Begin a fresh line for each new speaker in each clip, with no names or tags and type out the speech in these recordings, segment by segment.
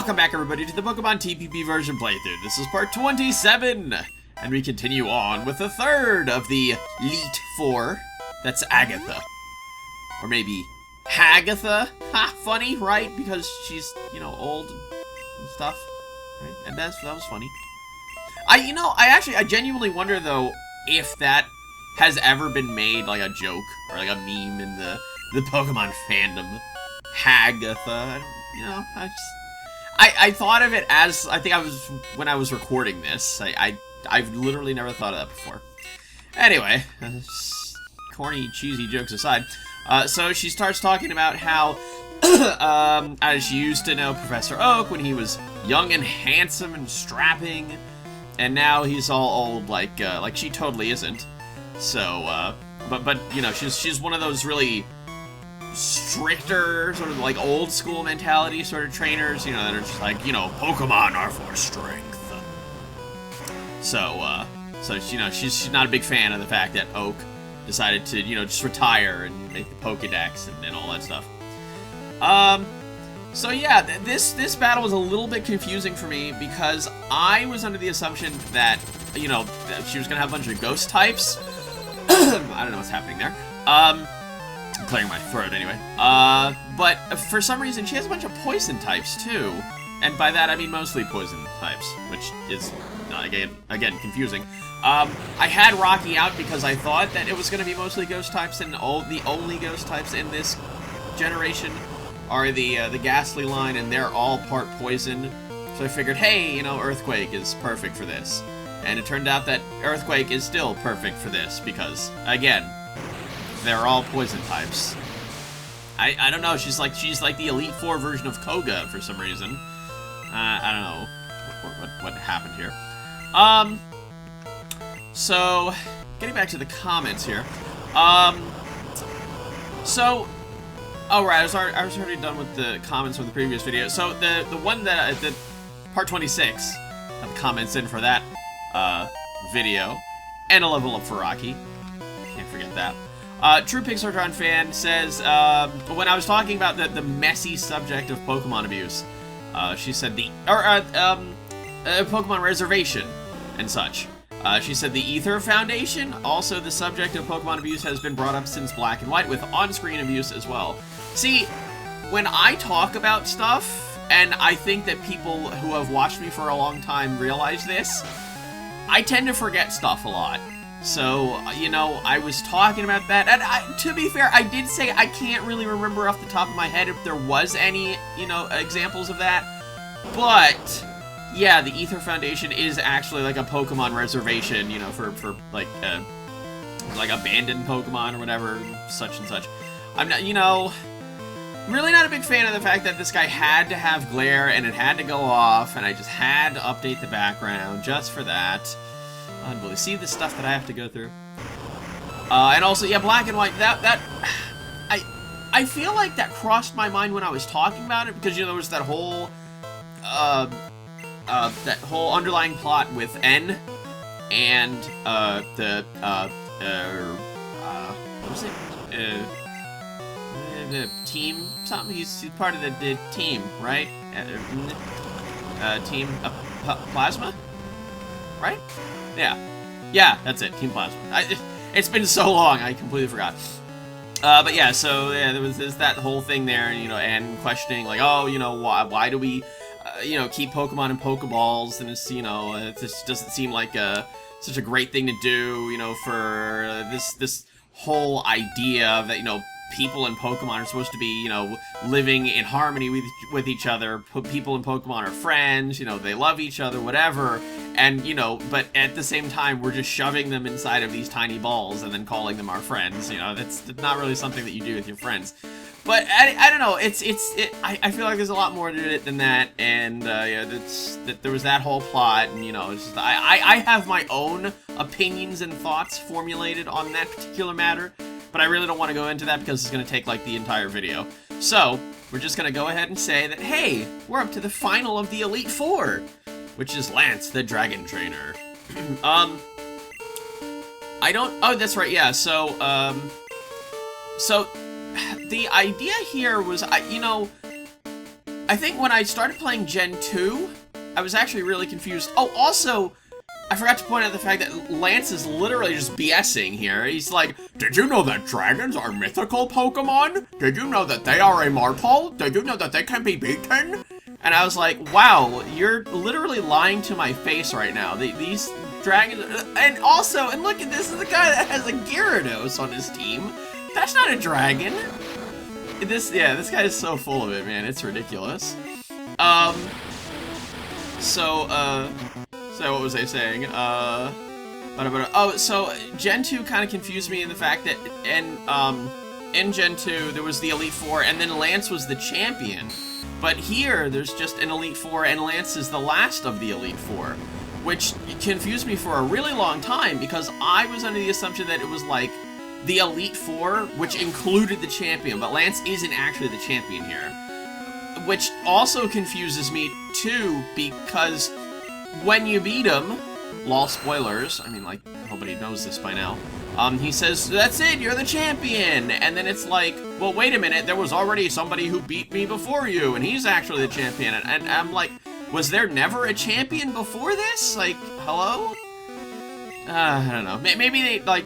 Welcome back, everybody, to the Pokemon TPP version playthrough. This is part 27, and we continue on with the third of the Elite Four. That's Agatha. Or maybe Hagatha. Ha, funny, right? Because she's, you know, old and stuff. Right? And that was funny. I genuinely wonder, though, if that has ever been made like a joke or like a meme in the Pokemon fandom. Hagatha. I thought of it as, when I was recording this. I've literally never thought of that before. Anyway, corny, cheesy jokes aside, so she starts talking about how, she used to know Professor Oak when he was young and handsome and strapping, and now he's all old, like she totally isn't. So, but you know, she's one of those really stricter, sort of like old school mentality sort of trainers, you know, that are just like, you know, Pokemon are for strength. So, you know, she's not a big fan of the fact that Oak decided to, you know, just retire and make the Pokedex and all that stuff. So yeah, this battle was a little bit confusing for me because I was under the assumption that, you know, that she was gonna have a bunch of ghost types. I don't know what's happening there. I'm clearing my throat anyway. But for some reason, she has a bunch of poison types, too. And by that, I mean mostly poison types, which is, again, confusing. I had Rocky out because I thought that it was going to be mostly ghost types, and the only ghost types in this generation are the Ghastly line, and they're all part poison. So I figured, hey, you know, Earthquake is perfect for this. And it turned out that Earthquake is still perfect for this, because, again, they're all poison types. I don't know, she's like the Elite Four version of Koga for some reason. I don't know what happened here. So, getting back to the comments here. So, oh right, I was already done with the comments from the previous video. So the one that, the part 26, have comments in for that video, and a level up for Rocky. Can't forget that. True Pixartron fan says, when I was talking about the messy subject of Pokemon abuse, she said Pokemon reservation and such. She said the Ether Foundation, also the subject of Pokemon abuse, has been brought up since Black and White, with on-screen abuse as well. See, when I talk about stuff, and I think that people who have watched me for a long time realize this, I tend to forget stuff a lot. So, you know, I was talking about that, and to be fair, I did say I can't really remember off the top of my head if there was any, you know, examples of that, but, yeah, the Ether Foundation is actually like a Pokemon reservation, you know, for like abandoned Pokemon or whatever, such and such. I'm not, you know, really not a big fan of the fact that this guy had to have glare, and it had to go off, and I just had to update the background just for that. Unbelievable. See the stuff that I have to go through. And also, yeah, Black and White, I feel like that crossed my mind when I was talking about it, because, you know, there was that whole underlying plot with N, and, what was it? The team something? He's part of the team, right? Team Plasma? Right? Yeah, that's it. Team Plasma. It's been so long, I completely forgot. But yeah, so yeah, there's that whole thing there, and you know, and questioning like, oh, you know, why do we, you know, keep Pokemon in Pokeballs? And it's, you know, it just doesn't seem like such a great thing to do, you know, for this whole idea that, you know, people in Pokemon are supposed to be, you know, living in harmony with each other. People in Pokemon are friends, you know, they love each other, whatever. And, you know, but at the same time, we're just shoving them inside of these tiny balls and then calling them our friends. You know, that's not really something that you do with your friends. But I don't know. I feel like there's a lot more to it than that. And yeah, there was that whole plot, and you know, it's just, I have my own opinions and thoughts formulated on that particular matter. But I really don't want to go into that because it's going to take like the entire video. So, we're just going to go ahead and say that, hey, we're up to the final of the Elite Four, which is Lance, the Dragon Trainer. Oh, that's right, yeah, so the idea here was, you know, I think when I started playing Gen 2, I was actually really confused. Oh, also, I forgot to point out the fact that Lance is literally just BSing here. He's like, did you know that dragons are mythical Pokemon? Did you know that they are immortal? Did you know that they can be beaten? And I was like, wow, you're literally lying to my face right now. These dragons... And also, and look at this, is the guy that has a Gyarados on his team. That's not a dragon. This guy is so full of it, man. It's ridiculous. So what was I saying? So Gen 2 kind of confused me in the fact that in Gen 2 there was the Elite Four and then Lance was the champion. But here there's just an Elite Four and Lance is the last of the Elite Four, which confused me for a really long time because I was under the assumption that it was like the Elite Four, which included the champion, but Lance isn't actually the champion here. Which also confuses me, too, because when you beat him, lol spoilers, I mean, like, nobody knows this by now, he says, that's it, you're the champion! And then it's like, well, wait a minute, there was already somebody who beat me before you, and he's actually the champion. And I'm like, was there never a champion before this? Like, hello? I don't know. Maybe they, like...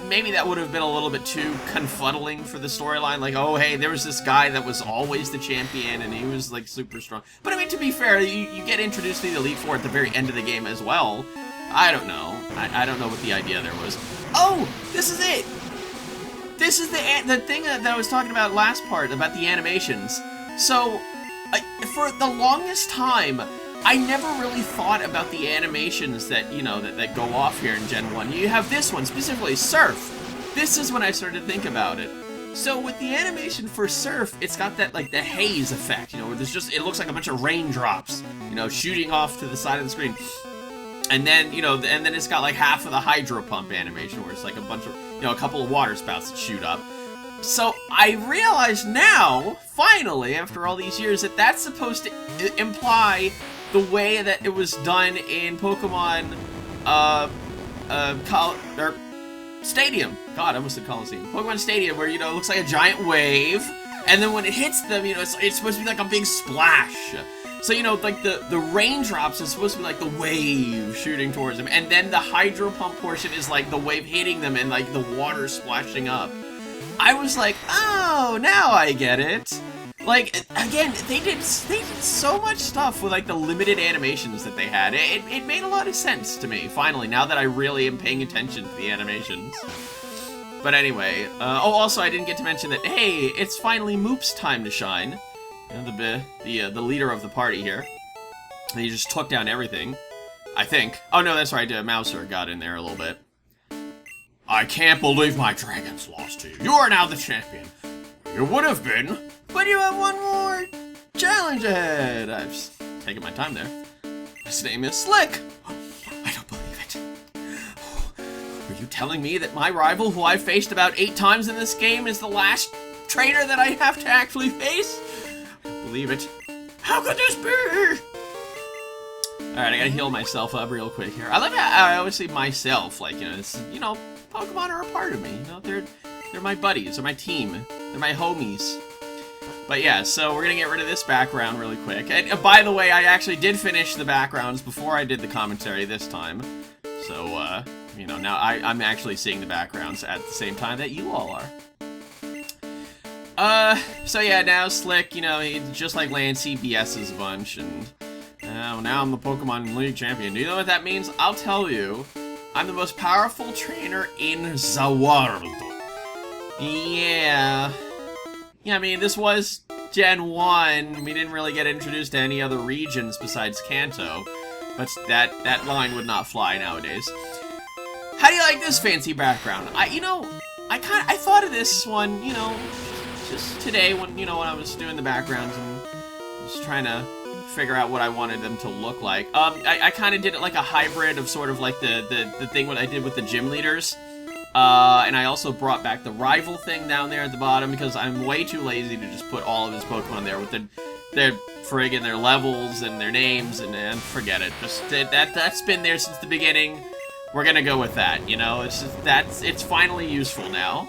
Maybe that would have been a little bit too confuddling for the storyline. Like, oh, hey, there was this guy that was always the champion, and he was, like, super strong. But, I mean, to be fair, you get introduced to the Elite Four at the very end of the game as well. I don't know. I don't know what the idea there was. Oh, this is it! This is the thing that I was talking about last part, about the animations. So, for the longest time, I never really thought about the animations that, you know, that go off here in Gen 1. You have this one, specifically, Surf. This is when I started to think about it. So with the animation for Surf, it's got that, like, the haze effect, you know, where there's just, it looks like a bunch of raindrops, you know, shooting off to the side of the screen. And then, you know, and then it's got, like, half of the hydro pump animation, where it's, like, a bunch of, you know, a couple of water spouts that shoot up. So I realize now, finally, after all these years, that that's supposed to imply the way that it was done in Pokemon, Stadium. God, I almost said Coliseum. Pokemon Stadium, where, you know, it looks like a giant wave, and then when it hits them, you know, it's supposed to be like a big splash. So, you know, like, the raindrops is supposed to be like the wave shooting towards them, and then the hydro pump portion is like the wave hitting them and, like, the water splashing up. I was like, oh, now I get it. Like, again, they did so much stuff with, like, the limited animations that they had. It made a lot of sense to me, finally, now that I really am paying attention to the animations. But anyway, oh, also, I didn't get to mention that, hey, it's finally Moop's time to shine. You know, the leader of the party here. And he just took down everything, I think. Oh, no, that's right, Mouser got in there a little bit. I can't believe my dragons lost to you. You are now the champion. You would have been, but you have one more challenge ahead. I've just taken my time there. His name is Slick. I don't believe it. Are you telling me that my rival, who I've faced about 8 times in this game, is the last trainer that I have to actually face? I don't believe it. How could this be? Alright, I gotta heal myself up real quick here. I love how I always say myself, like, you know, it's, you know, Pokemon are a part of me, you know, they're my buddies, they're my team, they're my homies. But yeah, so we're gonna get rid of this background really quick. And by the way, I actually did finish the backgrounds before I did the commentary this time. So, you know, now I'm actually seeing the backgrounds at the same time that you all are. So yeah, now Slick, you know, he, just like Lance, he BS's a bunch, and now I'm the Pokemon League champion. Do you know what that means? I'll tell you. I'm the most powerful trainer in the world. Yeah. Yeah, I mean, this was Gen 1. We didn't really get introduced to any other regions besides Kanto. But that line would not fly nowadays. How do you like this fancy background? I thought of this one, you know, just today when I was doing the backgrounds and just trying to figure out what I wanted them to look like. I kind of did it like a hybrid of sort of like the thing what I did with the gym leaders. And I also brought back the rival thing down there at the bottom because I'm way too lazy to just put all of his Pokemon there with their friggin' their levels and their names and forget it. Just that's been there since the beginning. We're gonna go with that, you know? It's just it's finally useful now.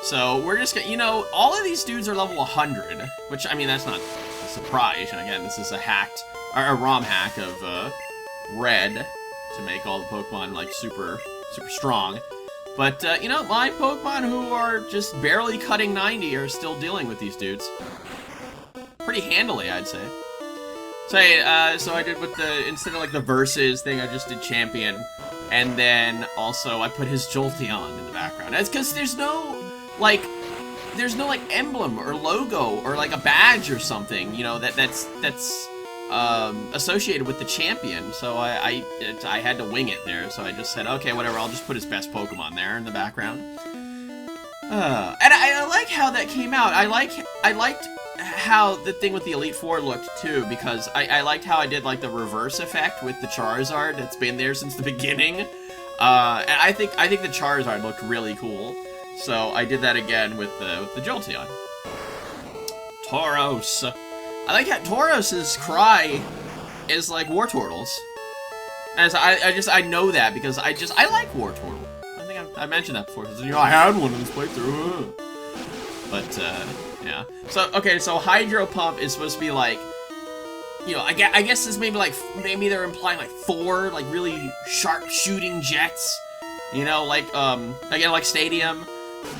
So we're just gonna, you know, all of these dudes are level 100, which, I mean, that's not a surprise. And again, this is a hacked, or a ROM hack of Red to make all the Pokemon, like, super strong. But, you know, my Pokemon who are just barely cutting 90 are still dealing with these dudes. Pretty handily, I'd say. So I did with the, instead of like the versus thing, I just did champion. And then also I put his Jolteon in the background. That's because there's no emblem or logo or like a badge or something, you know, that's associated with the champion. So I had to wing it there. So I just said, okay, whatever, I'll just put his best Pokemon there in the background. And I like how that came out. I liked how the thing with the Elite Four looked too, because I liked how I did like the reverse effect with the Charizard that's been there since the beginning. And I think the Charizard looked really cool. So I did that again with the Jolteon. Tauros. I like how Tauros's cry is like Wartortle's. As I know that because I like Wartortle. I think I mentioned that before. You know, I had one in this playthrough. But yeah. So okay, so Hydro Pump is supposed to be like, you know, I guess this maybe they're implying like 4 like really sharp shooting jets. You know, like again like Stadium.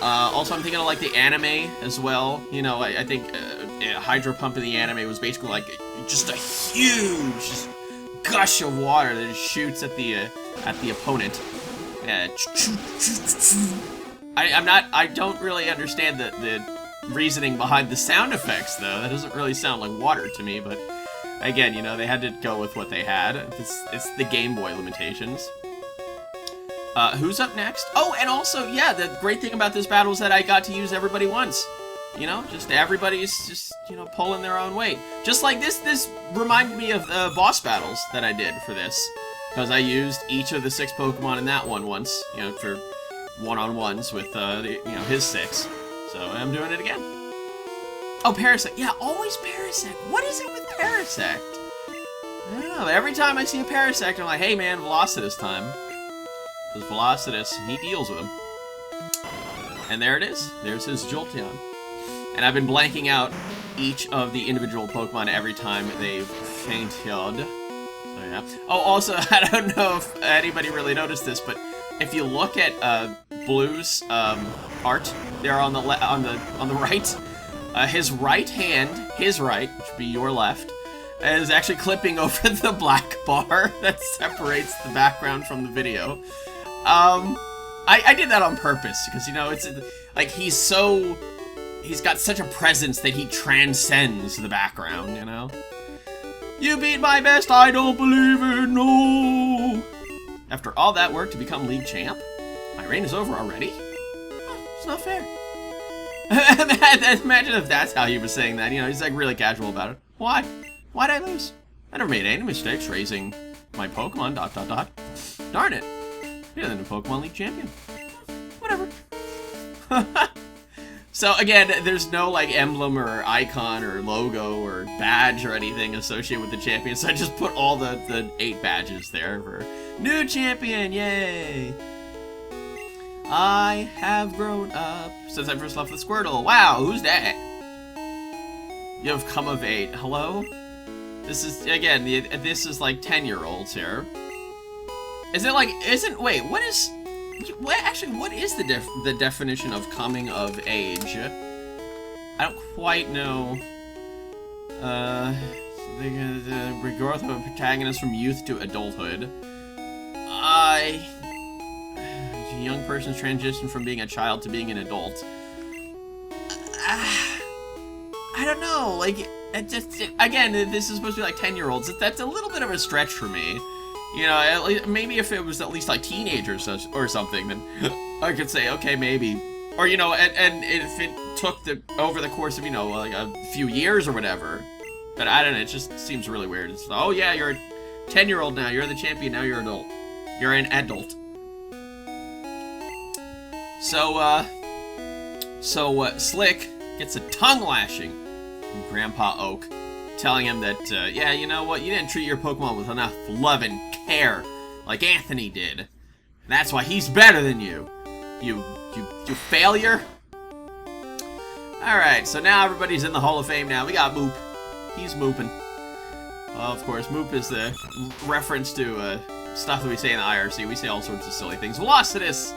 Also, I'm thinking of like the anime as well. You know, I think Hydro Pump in the anime was basically like just a huge gush of water that just shoots at the opponent. Yeah. I don't really understand the reasoning behind the sound effects though. That doesn't really sound like water to me. But again, you know, they had to go with what they had. It's the Game Boy limitations. Who's up next? Oh, and also, yeah, the great thing about this battle is that I got to use everybody once. You know, just everybody's just, you know, pulling their own weight. Just like this reminded me of the boss battles that I did for this. Because I used each of the 6 Pokemon in that one once, you know, for one-on-ones with, you know, his 6. So I'm doing it again. Oh, Parasect. Yeah, always Parasect. What is it with Parasect? I don't know. Every time I see a Parasect, I'm like, hey, man, Velocitus time. Because Velocitus, he deals with him. And there it is. There's his Jolteon. And I've been blanking out each of the individual Pokemon every time they've fainted. So yeah. Oh, also, I don't know if anybody really noticed this, but if you look at Blue's art there on the right, his right hand, his right, which would be your left, is actually clipping over the black bar that separates the background from the video. I did that on purpose because, you know, it's like he's got such a presence that he transcends the background, you know? You beat my best, I don't believe it, no! After all that work to become league champ, my reign is over already? It's not fair. Imagine if that's how he was saying that, you know, he's like really casual about it. Why? Why'd I lose? I never made any mistakes raising my Pokemon, ... Darn it. You're the new Pokemon League champion. Whatever. So again, there's no like emblem or icon or logo or badge or anything associated with the champion, so I just put all the 8 badges there for new champion, yay! I have grown up since I first left the Squirtle. Wow, who's that? You have come of 8. Hello? This is, again, this is like 10-year-olds here. Is it like, wait, what is the definition of coming of age? I don't quite know. The growth of a protagonist from youth to adulthood. A young person's transition from being a child to being an adult. I don't know, like, again, this is supposed to be like 10-year-olds. That's a little bit of a stretch for me. You know, at least, maybe if it was at least like teenagers or something, then I could say, okay, maybe. Or, you know, and if it took over the course of, you know, like a few years or whatever. But I don't know, it just seems really weird. It's, oh yeah, you're a 10-year-old now, you're the champion, now you're an adult. You're an adult. So, Slick gets a tongue lashing from Grandpa Oak, telling him that, yeah, you know what, you didn't treat your Pokemon with enough love and care, like Anthony did. And that's why he's better than you. You failure? Alright, so now everybody's in the Hall of Fame now. We got Moop. He's mooping. Well, of course, Moop is the reference to stuff that we say in the IRC. We say all sorts of silly things. Velocitus,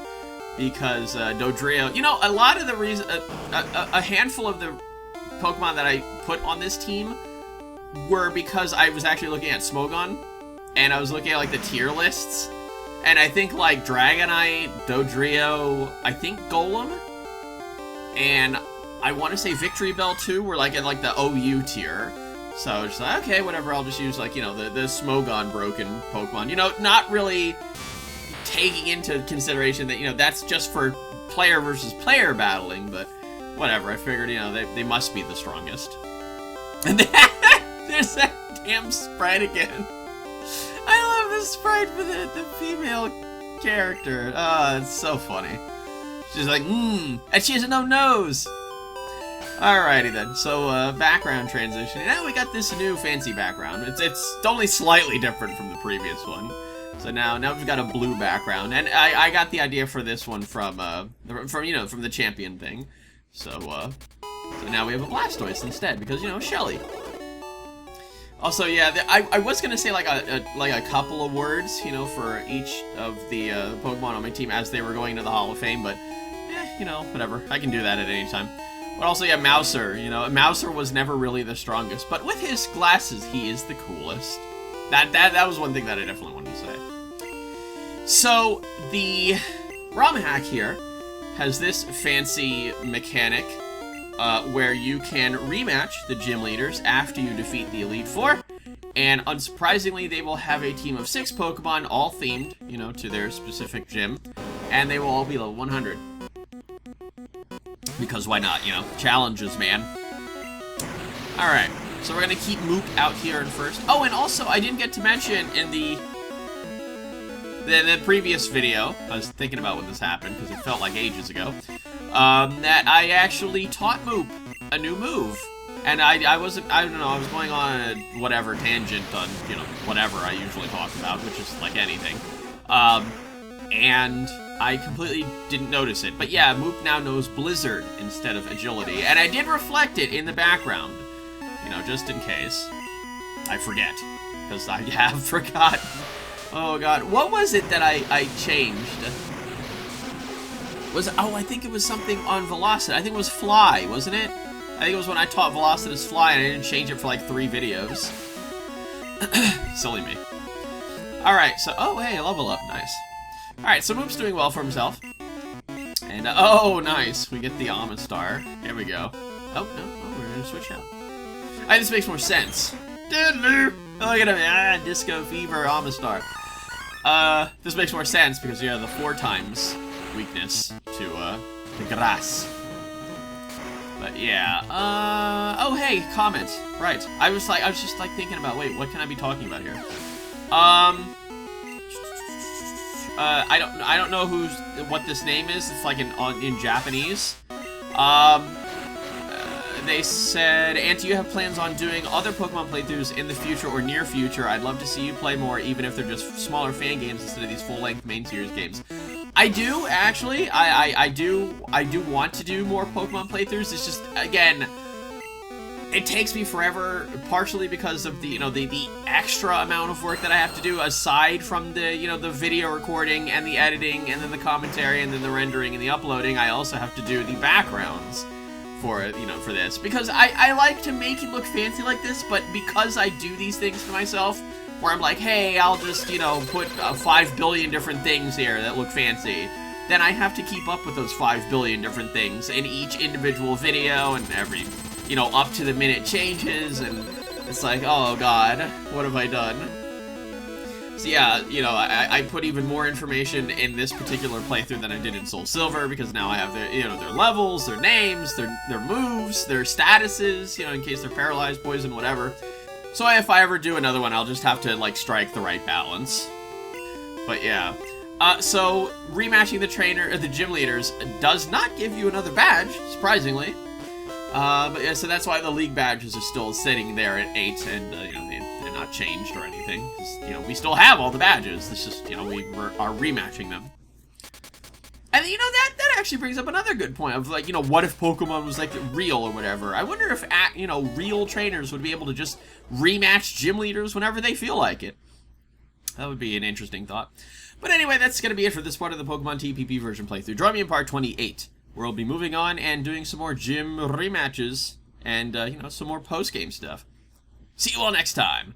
because Dodrio... You know, a lot of the reason... a handful of the Pokemon that I put on this team were because I was actually looking at Smogon, and I was looking at, like, the tier lists. And I think, like, Dragonite, Dodrio, I think Golem, and I want to say Victory Bell, too, were, like, in, like, the OU tier. So it's like, okay, whatever, I'll just use, like, you know, the Smogon broken Pokemon. You know, not really taking into consideration that, you know, that's just for player versus player battling, but whatever. I figured, you know, they must be the strongest. And there's that damn sprite again. I love this sprite for the female character. Oh, it's so funny. She's like, and she has no nose. Alrighty then, so background transition. Now we got this new fancy background. It's only slightly different from the previous one. So now we've got a blue background, and I got the idea for this one from you know, from the champion thing. So now we have a Blastoise instead because, you know, Shelly. Also, yeah, I was gonna say like a couple of words, you know, for each of the Pokemon on my team as they were going to the Hall of Fame, but you know, whatever. I can do that at any time. But also, yeah, Mouser, you know, Mouser was never really the strongest, but with his glasses, he is the coolest. That was one thing that I definitely wanted to say. So, the romhack here has this fancy mechanic where you can rematch the gym leaders after you defeat the Elite Four, and unsurprisingly, they will have a team of 6 Pokemon, all themed, you know, to their specific gym, and they will all be level 100. Because why not, you know? Challenges, man. Alright, so we're gonna keep Moop out here in first. Oh, and also, I didn't get to mention in the previous video, I was thinking about when this happened, because it felt like ages ago, that I actually taught Moop a new move. And I don't know, I was going on a whatever tangent on, you know, whatever I usually talk about, which is like anything. And I completely didn't notice it. But yeah, Moop now knows Blizzard instead of Agility. And I did reflect it in the background, you know, just in case I forget. Because I have forgotten. Oh god, what was it that I changed? I think it was something on Velocity. I think it was Fly, wasn't it? I think it was when I taught Velocitus Fly and I didn't change it for like 3 videos. Silly me. Alright, so, oh hey, level up, nice. Alright, so Moop's doing well for himself. And, oh, nice, we get the Amistar. Here we go. Oh, no, we're gonna switch out. This makes more sense. Look at him, Disco Fever, Amistar. This makes more sense because you have the 4 times weakness to, the grass. But yeah, oh hey, comment. Right, I was just like thinking about, wait, what can I be talking about here? I don't know what this name is. It's like in Japanese. They said, and do you have plans on doing other Pokemon playthroughs in the future or near future? I'd love to see you play more, even if they're just smaller fan games instead of these full-length main series games. I do, actually. I do want to do more Pokemon playthroughs. It's just, again, it takes me forever, partially because of the, you know, the extra amount of work that I have to do aside from the, you know, the video recording and the editing and then the commentary and then the rendering and the uploading. I also have to do the backgrounds for, you know, for this, because I like to make it look fancy like this, but because I do these things to myself, where I'm like, hey, I'll just, you know, put 5 billion different things here that look fancy, then I have to keep up with those 5 billion different things in each individual video and every, you know, up to the minute changes, and it's like, oh god, what have I done? So yeah, you know, I put even more information in this particular playthrough than I did in Soul Silver, because now I have their, you know, their levels, their names, their moves, their statuses, you know, in case they're paralyzed, poison, whatever. So if I ever do another one, I'll just have to, like, strike the right balance. But yeah. So, rematching the gym leaders does not give you another badge, surprisingly. But yeah, so that's why the league badges are still sitting there at 8, and, you know, they're not changed or anything. 'Cause, you know, we still have all the badges. It's just, you know, we are rematching them. And, you know, that actually brings up another good point of, like, you know, what if Pokemon was, like, real or whatever? I wonder if, you know, real trainers would be able to just rematch gym leaders whenever they feel like it. That would be an interesting thought. But anyway, that's going to be it for this part of the Pokemon TPP version playthrough. Join me in part 28, where I'll be moving on and doing some more gym rematches and, you know, some more post-game stuff. See you all next time!